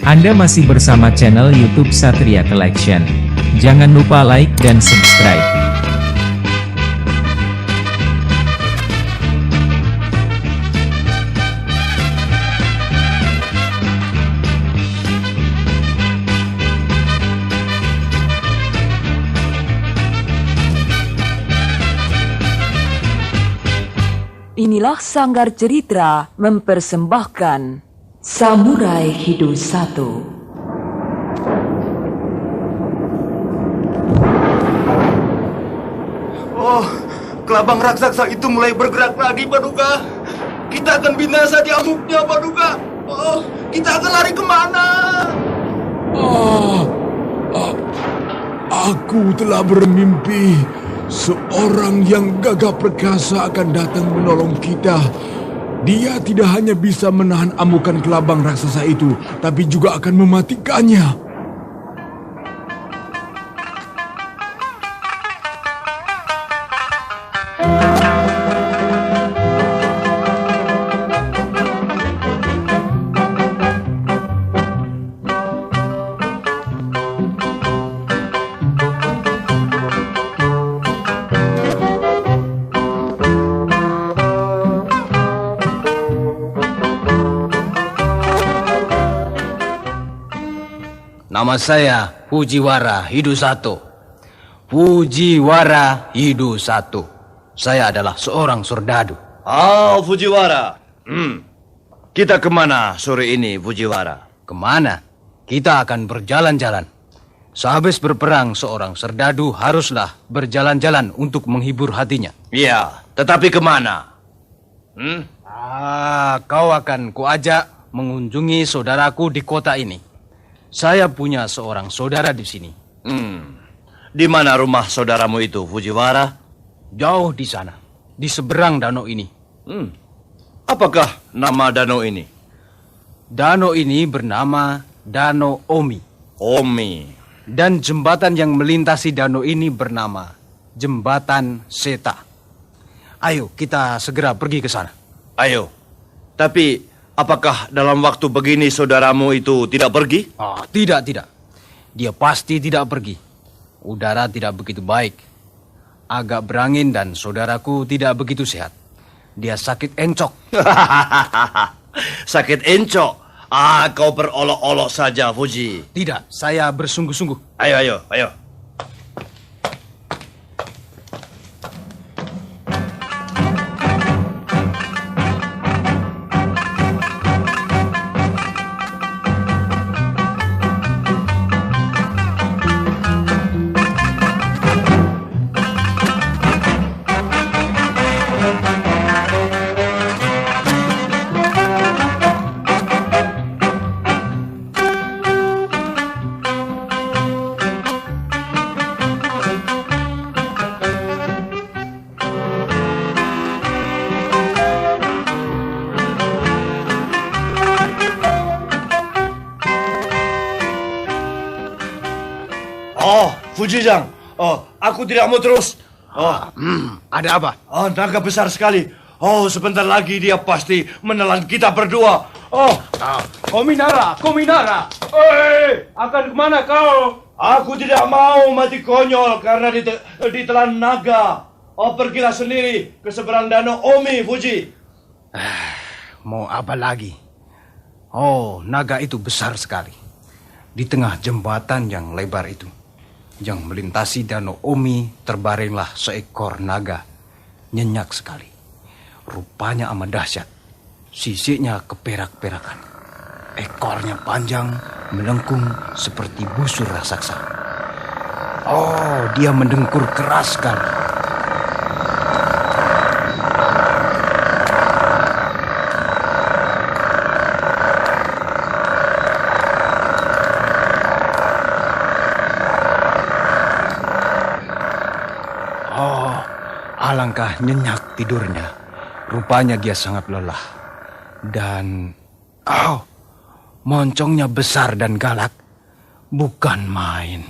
Anda masih bersama channel YouTube Satria Collection. Jangan lupa like dan subscribe. Inilah Sanggar Cerita mempersembahkan Samurai Hidu 1. Oh, kelabang raksasa itu mulai bergerak lagi, Paduka. Kita akan binasa di amuknya, Paduka. Oh, kita akan lari kemana? Aku telah bermimpi seorang yang gagah perkasa akan datang menolong kita. Dia tidak hanya bisa menahan amukan kelabang raksasa itu, tapi juga akan mematikannya. Nama saya Fujiwara Hidu 1. Fujiwara Hidu 1. Saya adalah seorang sordadu. Oh, Fujiwara. Kita kemana sore ini, Fujiwara? Kemana? Kita akan berjalan-jalan. Sehabis berperang, seorang serdadu haruslah berjalan-jalan untuk menghibur hatinya. Iya, tetapi kemana? Kau akan kuajak mengunjungi saudaraku di kota ini. Saya punya seorang saudara di sini. Di mana rumah saudaramu itu, Fujiwara? Jauh di sana, di seberang danau ini. Apakah nama danau ini? Danau ini bernama Danau Omi. Omi. Dan jembatan yang melintasi danau ini bernama Jembatan Seta. Ayo, kita segera pergi ke sana. Ayo. Tapi apakah dalam waktu begini saudaramu itu tidak pergi? Tidak. Dia pasti tidak pergi. Udara tidak begitu baik. Agak berangin dan saudaraku tidak begitu sehat. Dia sakit encok. Sakit encok? Kau berolok-olok saja, Fuji. Tidak, saya bersungguh-sungguh. Ayo. Fuji-san, aku tidak mau terus. Ada apa? Naga besar sekali. Sebentar lagi dia pasti menelan kita berdua. Kominara. Akan kemana kau? Aku tidak mau mati konyol karena ditelan naga. Pergilah sendiri ke seberang danau Omi, Fuji. Mau apa lagi? Naga itu besar sekali. Di tengah jembatan yang lebar itu, yang melintasi danau Omi, terbaringlah seekor naga. Nyenyak sekali. Rupanya amat dahsyat. Sisiknya keperak-perakan. Ekornya panjang, melengkung seperti busur raksasa. Dia mendengkur keras sekali. Alangkah nyenyak tidurnya. Rupanya dia sangat lelah. Dan moncongnya besar dan galak. Bukan main.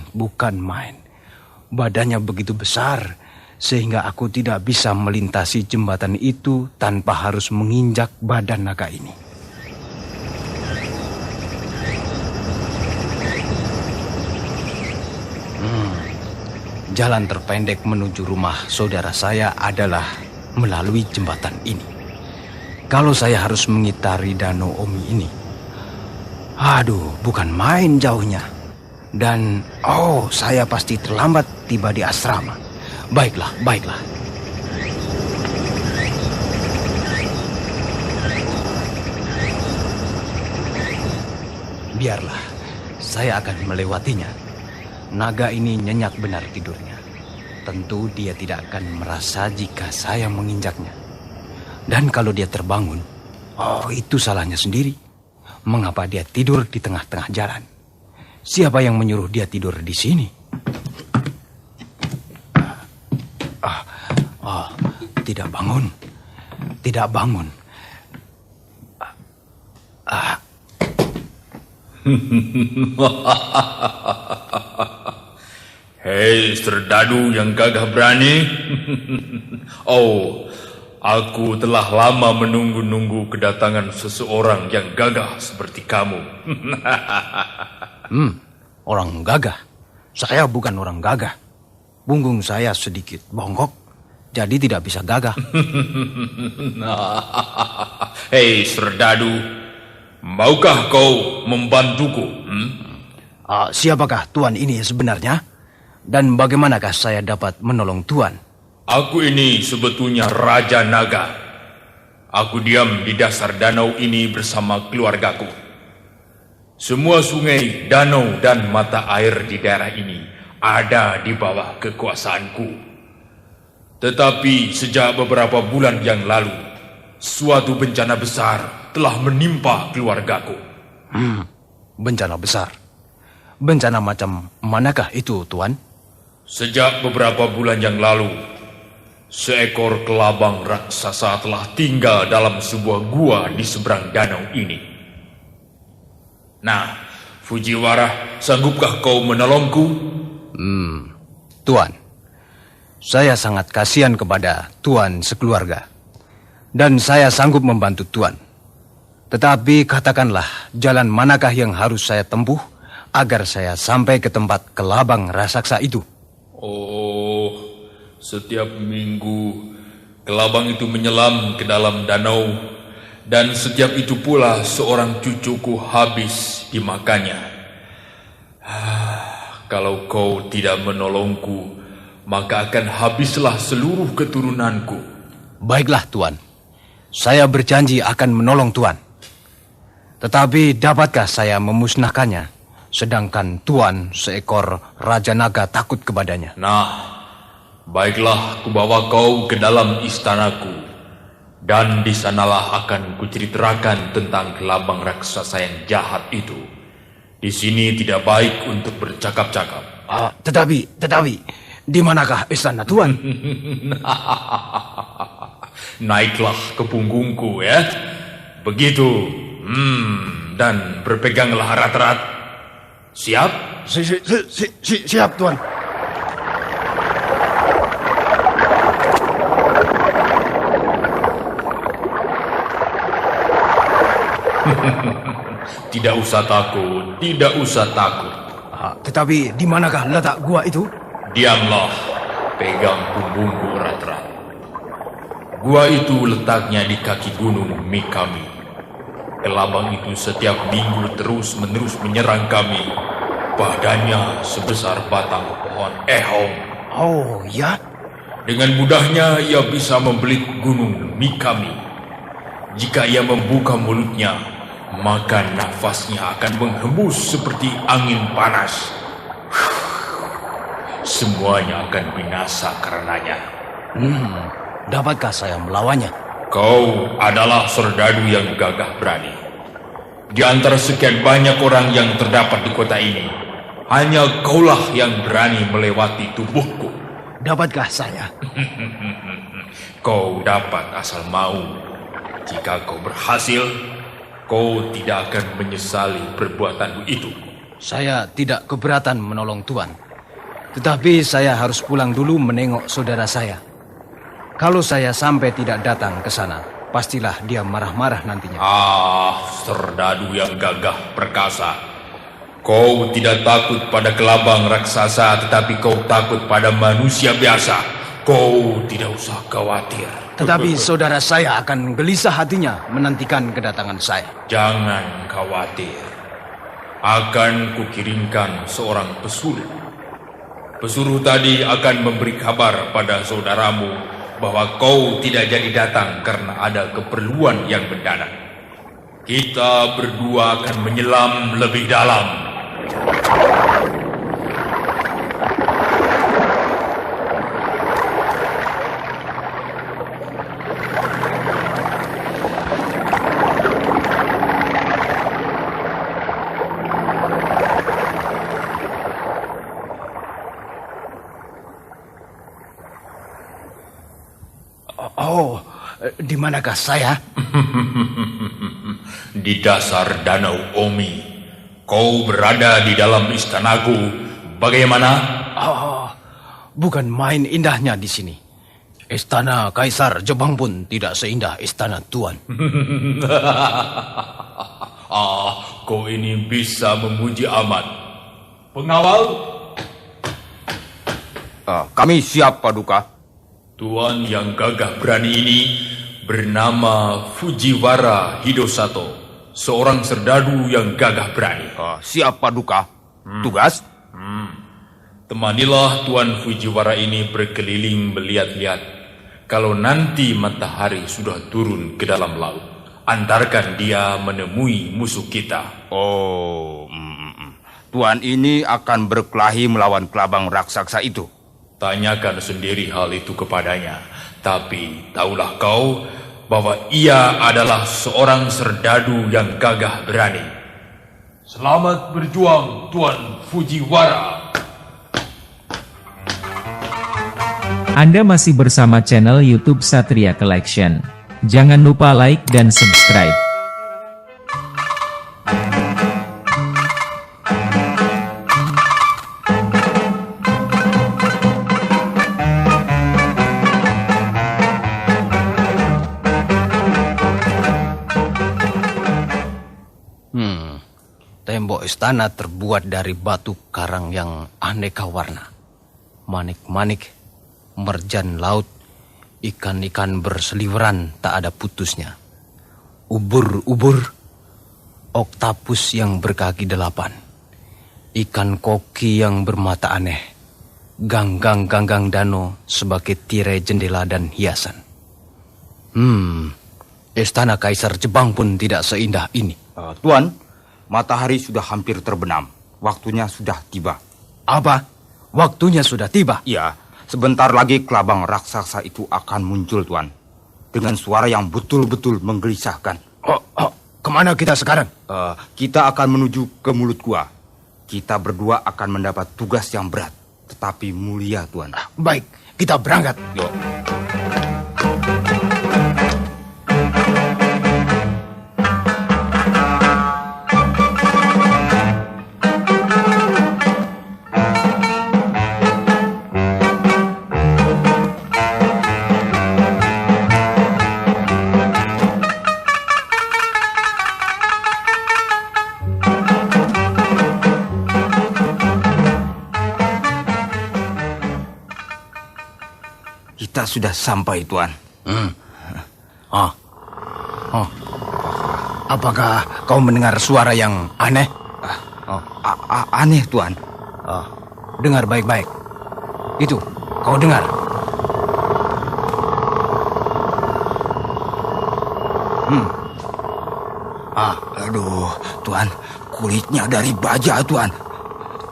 Badannya begitu besar sehingga aku tidak bisa melintasi jembatan itu tanpa harus menginjak badan naga ini. jalan terpendek menuju rumah saudara saya adalah melalui jembatan ini. Kalau saya harus mengitari Danau Omi ini, aduh, bukan main jauhnya. Dan, saya pasti terlambat tiba di asrama. Baiklah. Biarlah, saya akan melewatinya. Naga ini nyenyak benar tidurnya. Tentu dia tidak akan merasa jika saya menginjaknya. Dan kalau dia terbangun, itu salahnya sendiri. Mengapa dia tidur di tengah-tengah jalan? Siapa yang menyuruh dia tidur di sini? Tidak bangun. Hei, serdadu yang gagah berani. Aku telah lama menunggu-nunggu kedatangan seseorang yang gagah seperti kamu. Orang gagah? Saya bukan orang gagah. Punggung saya sedikit bongkok, jadi tidak bisa gagah. Hei, serdadu, maukah kau membantuku? Siapakah tuan ini sebenarnya? Dan bagaimanakah saya dapat menolong tuan? Aku ini sebetulnya Raja Naga. Aku diam di dasar danau ini bersama keluargaku. Semua sungai, danau, dan mata air di daerah ini ada di bawah kekuasaanku. Tetapi sejak beberapa bulan yang lalu, suatu bencana besar telah menimpa keluargaku. Bencana besar? Bencana macam manakah itu, tuan? Sejak beberapa bulan yang lalu, seekor kelabang raksasa telah tinggal dalam sebuah gua di seberang danau ini. Nah, Fujiwara, sanggupkah kau menolongku? Tuan, saya sangat kasihan kepada tuan sekeluarga. Dan saya sanggup membantu tuan. Tetapi katakanlah, jalan manakah yang harus saya tempuh agar saya sampai ke tempat kelabang raksasa itu? Setiap minggu kelabang itu menyelam ke dalam danau, dan setiap itu pula seorang cucuku habis dimakannya. Kalau kau tidak menolongku, maka akan habislah seluruh keturunanku. Baiklah, tuan. Saya berjanji akan menolong tuan. Tetapi dapatkah saya memusnahkannya, sedangkan tuan seekor Raja Naga takut kepadanya? Nah, baiklah, kubawa kau ke dalam istanaku, dan di sanalah akan kuceritakan tentang kelabang raksasa yang jahat itu. Di sini tidak baik untuk bercakap-cakap. Tetapi, di manakah istana tuan? Naiklah ke punggungku ya. Begitu. Dan berpeganglah erat-erat. Siap? Siap, tuan. Tidak usah takut, tidak usah takut. Tetapi di manakah letak gua itu? Diamlah, pegang punggungku erat-erat. Gua itu letaknya di kaki gunung Mikami. Kelabang itu setiap minggu terus-menerus menyerang kami. Badannya sebesar batang pohon ehong. Oh, ya? Dengan mudahnya ia bisa membelit gunung Mikami. Jika ia membuka mulutnya, maka nafasnya akan menghembus seperti angin panas. Semuanya akan binasa karenanya. Dapatkah saya melawannya? Kau adalah serdadu yang gagah berani. Di antara sekian banyak orang yang terdapat di kota ini, hanya kaulah yang berani melewati tubuhku. Dapatkah saya? Kau dapat asal mau. Jika kau berhasil, kau tidak akan menyesali perbuatanmu itu. Saya tidak keberatan menolong tuan. Tetapi saya harus pulang dulu menengok saudara saya. Kalau saya sampai tidak datang ke sana, pastilah dia marah-marah nantinya. Serdadu yang gagah perkasa. Kau tidak takut pada kelabang raksasa, tetapi kau takut pada manusia biasa. Kau tidak usah khawatir. Tetapi saudara saya akan gelisah hatinya menantikan kedatangan saya. Jangan khawatir. Akan kukirimkan seorang pesuruh. Pesuruh tadi akan memberi kabar pada saudaramu bahwa kau tidak jadi datang karena ada keperluan yang mendadak. Kita berdua akan menyelam lebih dalam. Oh, di manakah saya? Di dasar Danau Omi. Kau berada di dalam istanaku. Bagaimana? Oh, bukan main indahnya di sini. Istana Kaisar Jepang pun tidak seindah istana Tuan. Kau ini bisa memuji amat. Pengawal? Kami siap, Paduka. Tuan yang gagah berani ini bernama Fujiwara Hidosato. Seorang serdadu yang gagah berani. Siap, Paduka. Tugas? Temanilah Tuan Fujiwara ini berkeliling melihat-lihat. Kalau nanti matahari sudah turun ke dalam laut, antarkan dia menemui musuh kita. Tuan ini akan berkelahi melawan kelabang raksasa itu. Tanyakan sendiri hal itu kepadanya. Tapi tahulah kau bahwa ia adalah seorang serdadu yang gagah berani. Selamat berjuang, Tuan Fujiwara. Anda masih bersama channel YouTube Satria Collection. Jangan lupa like dan subscribe. Tembok istana terbuat dari batu karang yang aneka warna. Manik-manik, merjan laut, ikan-ikan berseliweran tak ada putusnya. Ubur-ubur, oktapus yang berkaki 8, ikan koki yang bermata aneh, ganggang-ganggang danau sebagai tirai jendela dan hiasan. Istana Kaisar Jepang pun tidak seindah ini. Tuan, matahari sudah hampir terbenam. Waktunya sudah tiba. Apa? Waktunya sudah tiba? Iya, sebentar lagi kelabang raksasa itu akan muncul, Tuan. Dengan suara yang betul-betul menggelisahkan. Kemana kita sekarang? Kita akan menuju ke mulut gua. Kita berdua akan mendapat tugas yang berat, tetapi mulia, Tuan. Baik, kita berangkat. Yuk. Kita sudah sampai, Tuan. Apakah kau mendengar suara yang aneh? Aneh, Tuan. Dengar baik-baik. Itu, kau dengar? Aduh, Tuan, kulitnya dari baja, Tuan.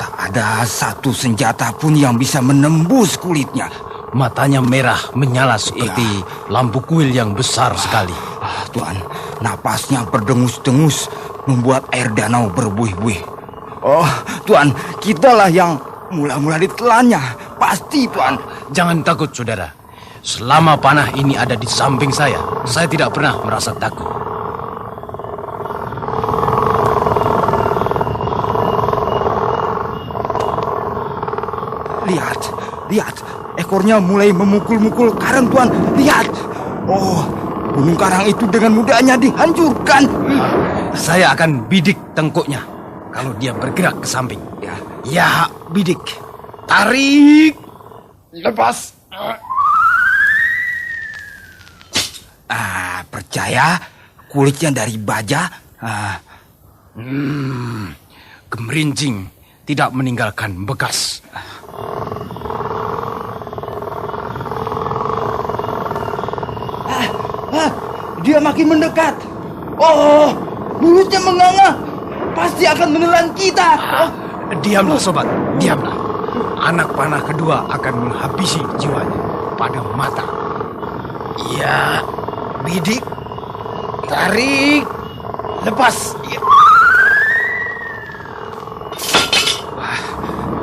Tak ada satu senjata pun yang bisa menembus kulitnya. Matanya merah menyala seperti lampu kuil yang besar sekali. Tuan, napasnya berdengus-dengus membuat air danau berbuih-buih. Oh, Tuan, kitalah yang mula-mula ditelannya. Pasti, Tuan. Jangan takut, saudara. Selama panah ini ada di samping saya tidak pernah merasa takut. Lihat. Ekornya mulai memukul-mukul karang, Tuan. Lihat. Oh, gunung karang itu dengan mudahnya dihancurkan. Saya akan bidik tengkuknya. kalau dia bergerak ke samping. Ya, bidik. Tarik. Lepas. Percaya kulitnya dari baja. Gemerincing, tidak meninggalkan bekas. Dia makin mendekat. Oh, mulutnya menganga. Pasti akan menelan kita. Diamlah sobat, diamlah. Anak panah kedua akan menghabisi jiwanya pada mata. Ya, bidik. Tarik. Lepas. Ya.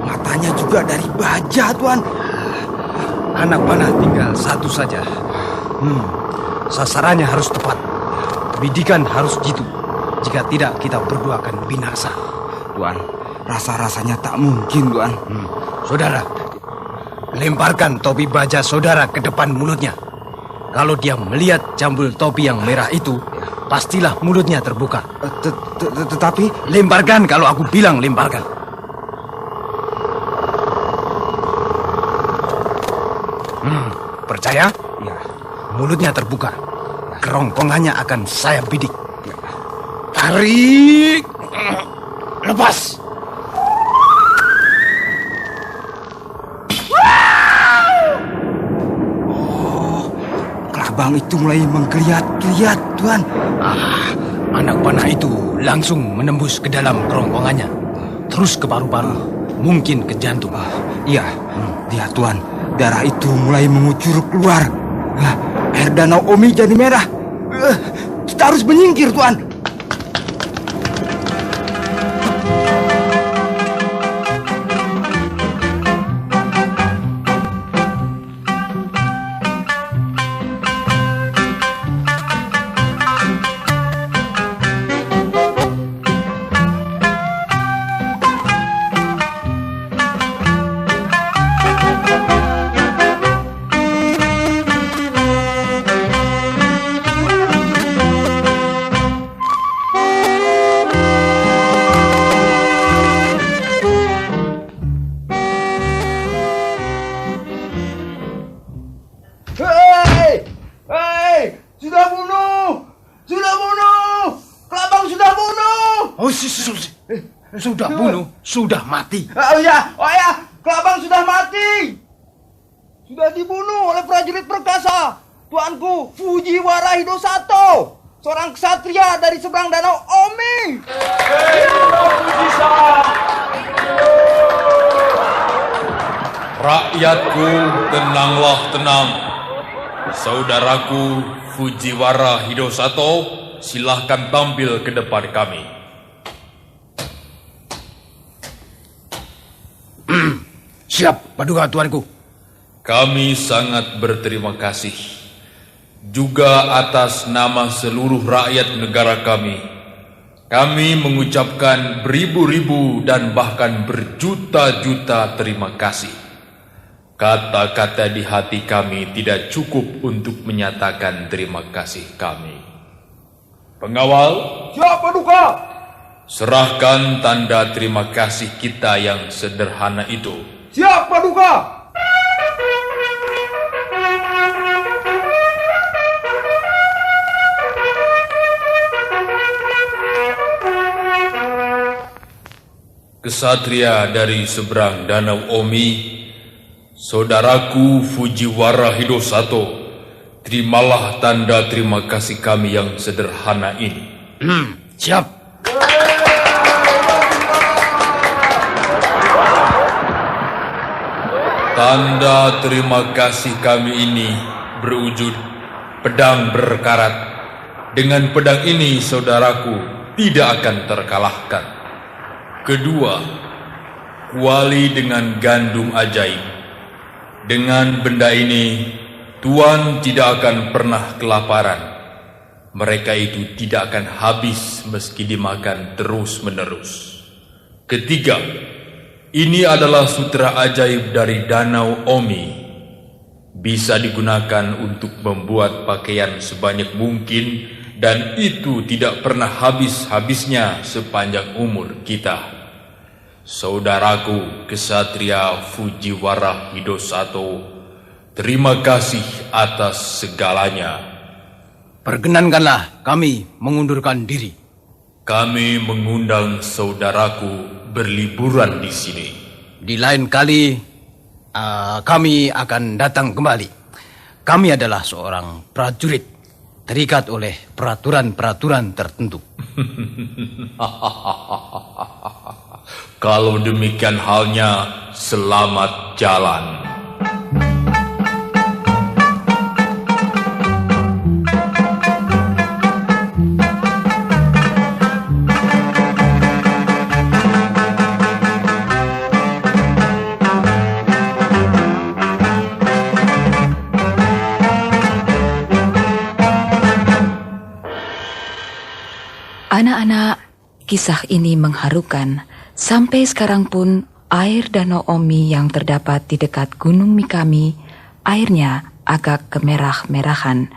Matanya juga dari baja, Tuan. Anak panah tinggal satu saja. Sasarannya harus tepat. Bidikan harus jitu. Jika tidak, kita berdua akan binasa. Tuan, rasa-rasanya tak mungkin, Tuan. Saudara, lemparkan topi baja saudara ke depan mulutnya. Kalau dia melihat jambul topi yang merah itu, pastilah mulutnya terbuka. Tetapi lemparkan kalau aku bilang lemparkan. Percaya? ya, Mulutnya terbuka. Kerongkongannya akan saya bidik. Tarik. Lepas. kelabang itu mulai menggeliat-geliat, Tuan. Anak panah itu langsung menembus ke dalam kerongkongannya. Terus ke paru-paru. Mungkin ke jantung. Iya, lihat, Tuan. Darah itu mulai mengucur keluar. Air danau Omi jadi merah. Kita harus menyingkir, Tuan. Sudah bunuh, sudah mati. Oh ya, kelabang sudah mati. Sudah dibunuh oleh prajurit perkasa, Tuanku Fujiwara Hidosato, seorang ksatria dari seberang danau Omi. Rakyatku, tenanglah tenang. Saudaraku Fujiwara Hidosato, silahkan tampil ke depan kami. Siap, Paduka Tuanku. Kami sangat berterima kasih juga atas nama seluruh rakyat negara kami. Kami mengucapkan beribu-ribu dan bahkan berjuta-juta terima kasih. Kata-kata di hati kami tidak cukup untuk menyatakan terima kasih kami. Pengawal, Siap, Paduka. serahkan tanda terima kasih kita yang sederhana itu. Siap, Paduka. Kesatria dari seberang danau Omi, saudaraku Fujiwara Hidosato, terimalah tanda terima kasih kami yang sederhana ini. Siap. Tanda terima kasih kami ini berwujud pedang berkarat. Dengan pedang ini, saudaraku tidak akan terkalahkan. Kedua, kuali dengan gandum ajaib. Dengan benda ini, Tuan tidak akan pernah kelaparan. Mereka itu tidak akan habis meski dimakan terus-menerus. Ketiga, ini adalah sutra ajaib dari Danau Omi. Bisa digunakan untuk membuat pakaian sebanyak mungkin Dan itu tidak pernah habis-habisnya sepanjang umur kita. Saudaraku Kesatria Fujiwara Hidosato, terima kasih atas segalanya. Perkenankanlah kami mengundurkan diri. Kami mengundang saudaraku berliburan di sini. Di lain kali kami akan datang kembali. Kami adalah seorang prajurit terikat oleh peraturan-peraturan tertentu. Kalau demikian halnya, selamat jalan. Anak-anak, kisah ini mengharukan. Sampai sekarang pun air Danau Omi yang terdapat di dekat Gunung Mikami, airnya agak kemerah-merahan.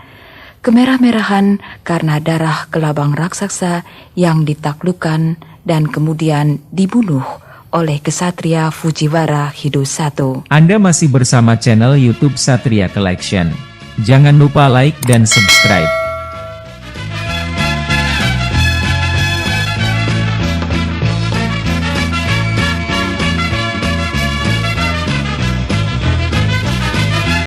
Kemerah-merahan karena darah kelabang raksasa yang ditaklukkan dan kemudian dibunuh oleh Kesatria Fujiwara Hidosato. Anda masih bersama channel YouTube Satria Collection. Jangan lupa like dan subscribe.